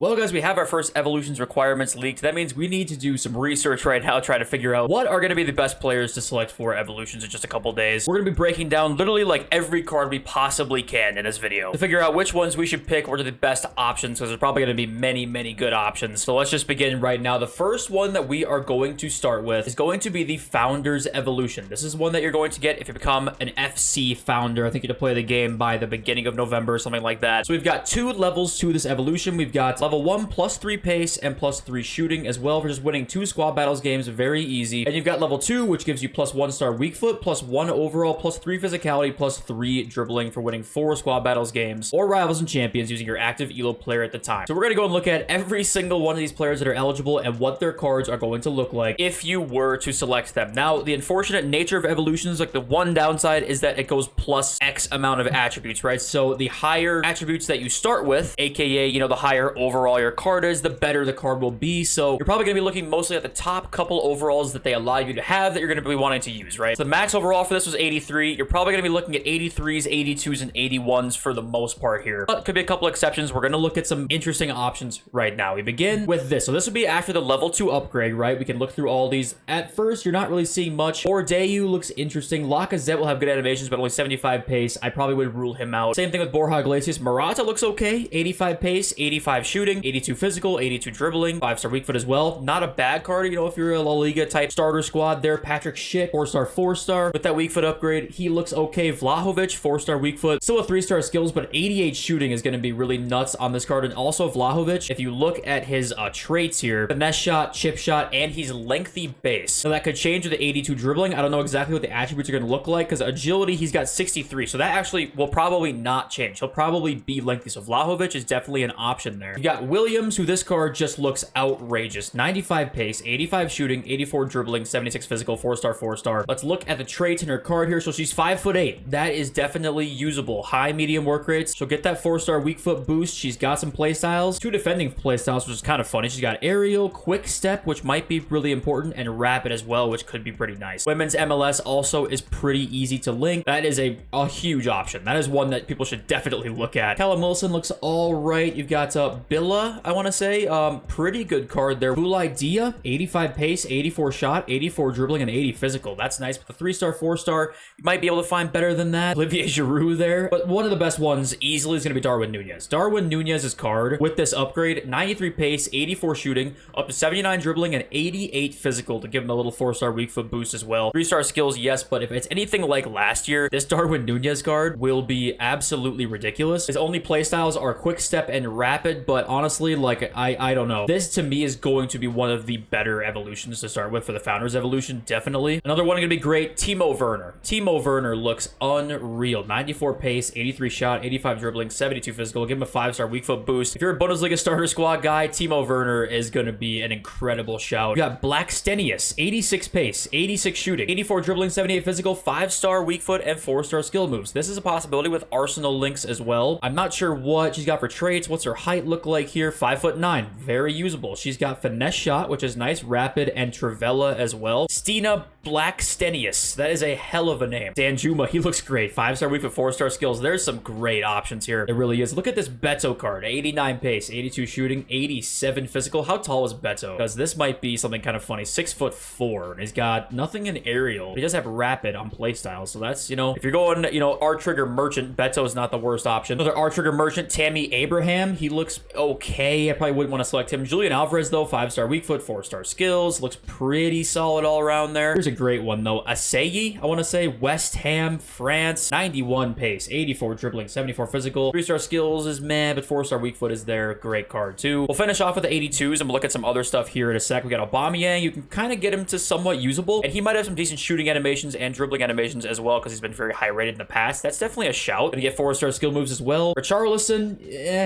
Well, guys, we have our first evolutions requirements leaked. That means we need to do some research right now, try to figure out what are going to be the best players to select for evolutions in just a couple days. We're going to be breaking down literally like every card we possibly can in this video to figure out which ones we should pick, what are the best options, because there's probably going to be many good options. So let's just begin right now. The first one that we are going to start with is going to be the Founders Evolution. This is one that you're going to get if you become an FC founder. I think you have to play the game by the beginning of November or something like that. So we've got two levels to this evolution. We've got level 1 +3 pace and +3 shooting as well for just winning 2 squad battles games. Very easy. And you've got level 2, which gives you +1 star weak foot, +1 overall, +3 physicality, +3 dribbling for winning 4 squad battles games or rivals and champions using your active elo player at the time. So we're going to go and look at every single one of these players that are eligible and what their cards are going to look like if you were to select them. Now, the unfortunate nature of evolutions, like the one downside is that it goes plus X amount of attributes, right? So the higher attributes that you start with, aka, you know, the higher overall your card is, the better the card will be. So you're probably going to be looking mostly at the top couple overalls that they allow you to have that you're going to be wanting to use, right? So the max overall for this was 83. You're probably going to be looking at 83s, 82s, and 81s for the most part here. But could be a couple exceptions. We're going to look at some interesting options right now. We begin with this. So this would be after the level 2 upgrade, right? We can look through all these. At first, you're not really seeing much. Bordeaux looks interesting. Lacazette will have good animations, but only 75 pace. I probably would rule him out. Same thing with Borja Iglesias. Morata looks okay. 85 pace, 85 shooting, 82 physical, 82 dribbling, 5-star weak foot as well. Not a bad card, you know, if you're a La Liga type starter squad there. Patrick Schick, 4-star, 4-star. With that weak foot upgrade, he looks okay. Vlahovic, 4-star weak foot. Still a 3-star skills, but 88 shooting is going to be really nuts on this card. And also Vlahovic, if you look at his traits here, finesse shot, chip shot, and he's lengthy base. So that could change with the 82 dribbling. I don't know exactly what the attributes are going to look like, because agility, he's got 63. So that actually will probably not change. He'll probably be lengthy. So Vlahovic is definitely an option there. You got Williams, who this card just looks outrageous. 95 pace, 85 shooting, 84 dribbling, 76 physical, 4-star, 4-star. Let's look at the traits in her card here. So she's 5'8". That is definitely usable. High, medium work rates. So get that 4-star weak foot boost. She's got some play styles. 2 defending play styles, which is kind of funny. She's got aerial, quick step, which might be really important, and rapid as well, which could be pretty nice. Women's MLS also is pretty easy to link. That is a huge option. That is one that people should definitely look at. Callum Wilson looks all right. You've got Billa, I want to say. Pretty good card there. Boulay Dia, 85 pace, 84 shot, 84 dribbling, and 80 physical. That's nice. But the 3-star, 4-star, you might be able to find better than that. Olivier Giroud there. But one of the best ones easily is going to be Darwin Nunez. Darwin Nunez's card with this upgrade, 93 pace, 84 shooting, up to 79 dribbling, and 88 physical to give him a little 4-star weak foot boost as well. 3-star skills, yes, but if it's anything like last year, this Darwin Nunez card will be absolutely ridiculous. His only playstyles are quick step and rapid, but honestly, like, I don't know. This to me is going to be one of the better evolutions to start with for the Founders Evolution, definitely. Another one going to be great, Timo Werner. Timo Werner looks unreal. 94 pace, 83 shot, 85 dribbling, 72 physical. Give him a 5-star weak foot boost. If you're a Bundesliga starter squad guy, Timo Werner is going to be an incredible shout. You got Black Stenius, 86 pace, 86 shooting, 84 dribbling, 78 physical, 5-star weak foot, and 4-star skill moves. This is a possibility with Arsenal links as well. I'm not sure what she's got for traits. What's her height look like here? 5'9", very usable. She's got finesse shot, which is nice, rapid, and Trivella as well. Stina Blackstenius, that is a hell of a name. Danjuma, he looks great. 5-star weak foot, 4-star skills. There's some great options here. It really is. Look at this Beto card, 89 pace, 82 shooting, 87 physical. How tall is Beto? Because this might be something kind of funny. 6'4", and he's got nothing in aerial. He does have rapid on playstyle, so that's, you know, if you're going, you know, R-Trigger Merchant, Beto is not the worst option. Another R-Trigger Merchant, Tammy Abraham, he looks okay. I probably wouldn't want to select him. Julian Alvarez, though, 5-star weak foot, 4-star skills. Looks pretty solid all around there. Here's a great one, though. Asayi, I want to say, West Ham, France, 91 pace, 84 dribbling, 74 physical. 3-star skills is meh, but 4-star weak foot is there. Great card, too. We'll finish off with the 82s, and we'll look at some other stuff here in a sec. We got Aubameyang. You can kind of get him to somewhat usable, and he might have some decent shooting animations and dribbling animations as well, because he's been very high rated in the past. That's definitely a shout. Gonna get 4-star skill moves as well. Richarlison,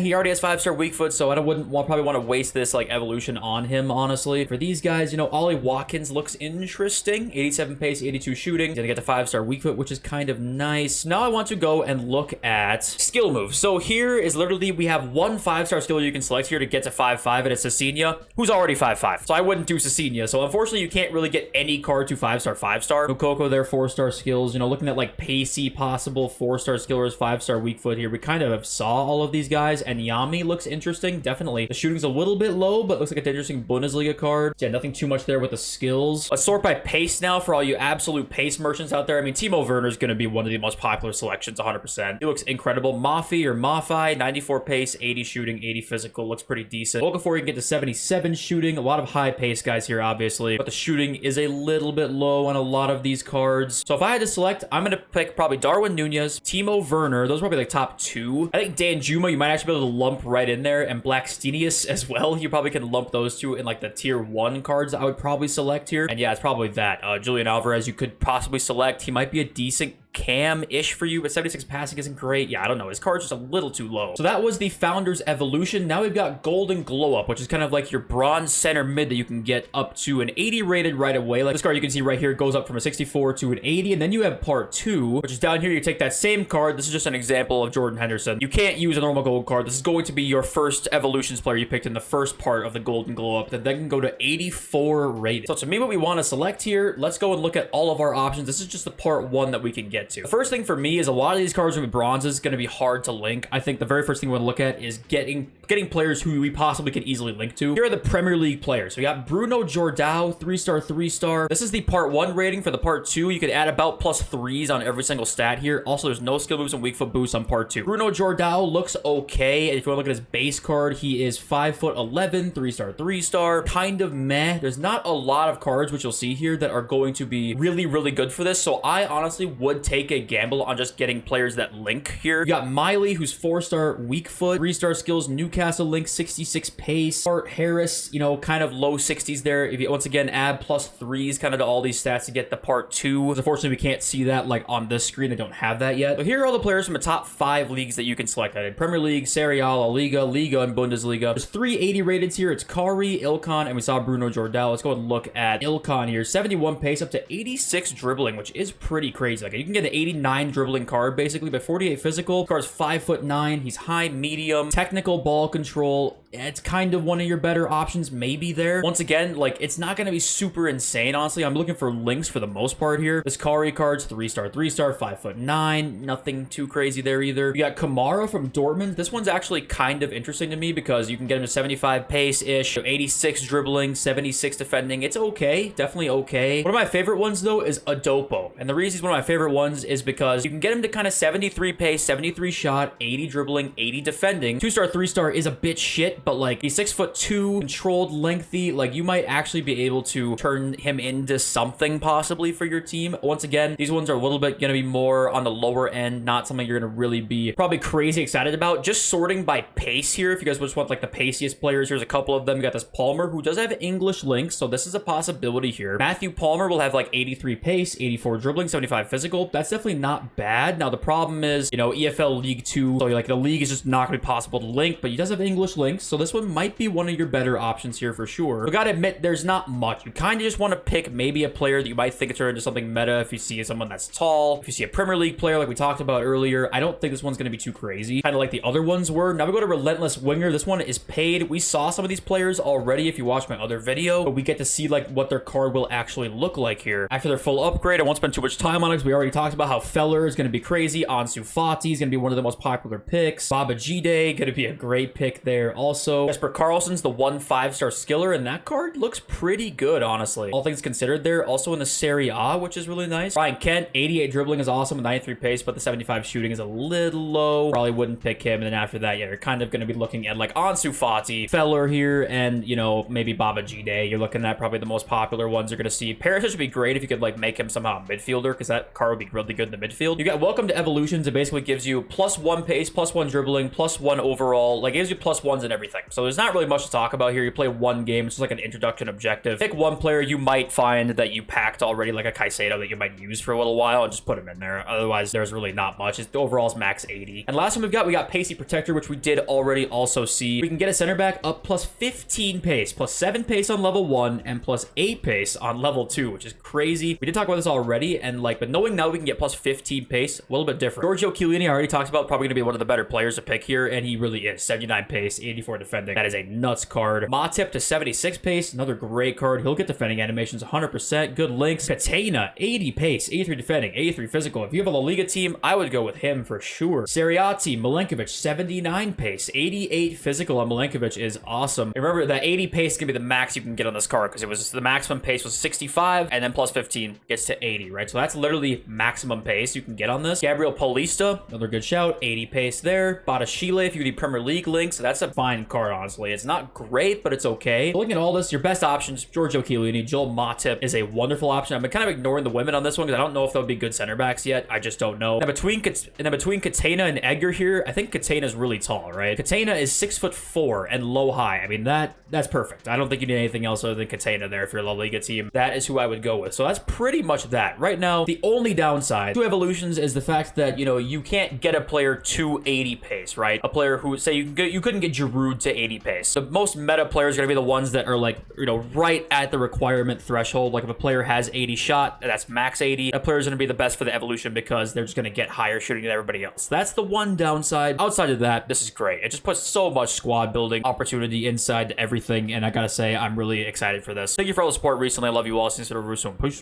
he already has 5-star weak foot, so I wouldn't probably want to waste this like evolution on him, honestly. For these guys, you know, Ollie Watkins looks interesting. interesting. 87 pace, 82 shooting. Gonna get the 5-star weak foot, which is kind of nice. Now I want to go and look at skill moves. So here is literally, we have one 5-star skill you can select here to get to 5-5, and it's Cecina, who's already 5-5. So I wouldn't do Cecina. So unfortunately, you can't really get any card to 5-star, 5-star. Mukoko there, 4-star skills. You know, looking at like Pacey, possible 4-star skillers, 5-star weak foot here. We kind of saw all of these guys, and Yami looks interesting, definitely. The shooting's a little bit low, but looks like an interesting Bundesliga card. So yeah, nothing too much there with the skills. Let's sort by pace now for all you absolute pace merchants out there. I mean, Timo Werner's going to be one of the most popular selections, 100%. He looks incredible. Mafi or Mafi, 94 pace, 80 shooting, 80 physical. Looks pretty decent. Okafor, you can get to 77 shooting. A lot of high pace guys here, obviously, but the shooting is a little bit low on a lot of these cards. So if I had to select, I'm going to pick probably Darwin Nunez, Timo Werner. Those are probably like top 2. I think Dan Juma, you might actually be able to lump right in there, and Blackstenius as well. You probably can lump those two in like the tier 1 cards I would probably select here. And yeah, it's probably that. Julian Alvarez, you could possibly select. He might be a decent cam-ish for you, but 76 passing isn't great. Yeah, I don't know. His card's just a little too low. So that was the Founders Evolution. Now we've got Golden Glow Up, which is kind of like your bronze center mid that you can get up to an 80 rated right away. Like this card you can see right here goes up from a 64 to an 80, and then you have part 2, which is down here. You take that same card. This is just an example of Jordan Henderson. You can't use a normal gold card. This is going to be your first Evolutions player you picked in the first part of the Golden Glow Up that then can go to 84 rated. So to me, what we want to select here, let's go and look at all of our options. This is just the part 1 that we can get to. The first thing for me is a lot of these cards with bronzes is going to be hard to link. I think the very first thing we want to look at is getting players who we possibly can easily link to. Here are the Premier League players. So we got Bruno Jordao, 3-star, 3-star. This is the part 1 rating. For the part 2, you could add about +3s on every single stat here. Also, there's no skill moves and weak foot boosts on part 2. Bruno Jordao looks okay. And if you want to look at his base card, he is 5'11", 3-star, 3-star. Kind of meh. There's not a lot of cards, which you'll see here, that are going to be really, really good for this. So I honestly would take a gamble on just getting players that link here. You got Miley, who's 4-star weak foot, 3-star skills, Newcastle link, 66 pace. Art Harris, you know, kind of low 60s there. If you once again add +3s kind of to all these stats to get the part 2. Unfortunately, we can't see that like on this screen. They don't have that yet. But here are all the players from the top 5 leagues that you can select. I did Premier League, Serie A, La Liga, Liga, and Bundesliga. There's 3 80 rateds here. It's Kari, Ilkan, and we saw Bruno Jordao. Let's go and look at Ilkan here. 71 pace up to 86 dribbling, which is pretty crazy. Like you can get an 89 dribbling card basically, but 48 physical. Card's 5'9". He's high, medium, technical ball control. It's kind of one of your better options maybe there. Once again, like it's not going to be super insane, honestly. I'm looking for links for the most part here. This Kari card's 3-star, 3-star, 5'9". Nothing too crazy there either. We got Kamara from Dortmund. This one's actually kind of interesting to me because you can get him to 75 pace-ish, 86 dribbling, 76 defending. It's okay. Definitely okay. One of my favorite ones though is Adopo. And the reason he's one of my favorite ones is because you can get him to kind of 73 pace, 73 shot, 80 dribbling, 80 defending. 2-star, 3-star is a bit shit, but like he's 6'2", controlled, lengthy. Like you might actually be able to turn him into something possibly for your team. Once again, these ones are a little bit going to be more on the lower end, not something you're going to really be probably crazy excited about. Just sorting by pace here. If you guys just want like the paciest players, here's a couple of them. You got this Palmer who does have English links, so this is a possibility here. Matthew Palmer will have like 83 pace, 84 dribbling, 75 physical. That's definitely not bad. Now the problem is, you know, EFL League 2, so like the league is just not going to be possible to link, but he does have English links, so this one might be one of your better options here for sure. But gotta admit, there's not much. You kind of just want to pick maybe a player that you might think turn into something meta. If you see someone that's tall, if you see a Premier League player like we talked about earlier, I don't think this one's going to be too crazy, kind of like the other ones were. Now we go to Relentless Winger. This one is paid. We saw some of these players already if you watched my other video, but we get to see like what their card will actually look like here after their full upgrade. I won't spend too much time on it because we already talked about how Feller is going to be crazy. Ansu Fati is going to be one of the most popular picks. Baba Gide going to be a great pick there also. Jesper Carlson's the 5-star skiller, and that card looks pretty good, honestly. All things considered there. Also in the Serie A, which is really nice. Ryan Kent, 88 dribbling is awesome with 93 pace, but the 75 shooting is a little low. Probably wouldn't pick him. And then after that, yeah, you're kind of going to be looking at like Ansu Fati, Feller here, and, you know, maybe Baba Gide. You're looking at probably the most popular ones you're going to see. Perisic would be great if you could like make him somehow a midfielder, because that card would be really good in the midfield. You got Welcome to Evolutions. It basically gives you +1 pace, +1 dribbling, +1 overall. Like, it gives you +1s and everything. everything. So there's not really much to talk about here. You play one game. It's just like an introduction objective. Pick one player you might find that you packed already, like a Caicedo that you might use for a little while, and just put him in there. Otherwise, there's really not much. The overall is max 80. And last one we got Pacey Protector, which we did already also see. We can get a center back up plus 15 pace, plus 7 pace on level 1, and plus 8 pace on level 2, which is crazy. We did talk about this already, and like, but knowing now we can get plus 15 pace, a little bit different. Giorgio Chiellini, I already talked about, probably going to be one of the better players to pick here, and he really is. 79 pace, 84 defending. That is a nuts card. Matip to 76 pace, another great card. He'll get defending animations 100%. Good links. Catena, 80 pace, 83 defending, 83 physical. If you have a La Liga team, I would go with him for sure. Seriati, Milenkovic, 79 pace, 88 physical on Milenkovic is awesome. Remember that 80 pace is going to be the max you can get on this card, because it was the maximum pace was 65, and then plus 15 gets to 80, right? So that's literally maximum pace you can get on this. Gabriel Paulista, another good shout, 80 pace there. Badashile, if you need Premier League links, that's a fine card, honestly. It's not great, but it's okay. So looking at all this, your best options, Giorgio Chiellini, Joel Matip is a wonderful option. I've been kind of ignoring the women on this one because I don't know if they'll be good center backs yet. I just don't know. And between Catena and Edgar here, I think Catena is really tall, right? Catena is 6'4" and low high. I mean, that's perfect. I don't think you need anything else other than Catena there if you're a La Liga team. That is who I would go with. So that's pretty much that. Right now, the only downside to evolutions is the fact that, you know, you can't get a player to 80 pace, right? A player who, say, you couldn't get Giroud to 80 pace. The most meta players are going to be the ones that are, like, you know, right at the requirement threshold. Like, if a player has 80 shot, that's max 80. That player is going to be the best for the evolution because they're just going to get higher shooting than everybody else. That's the one downside. Outside of that, this is great. It just puts so much squad building opportunity inside everything, and I gotta say, I'm really excited for this. Thank you for all the support recently. I love you all. See you soon. Peace.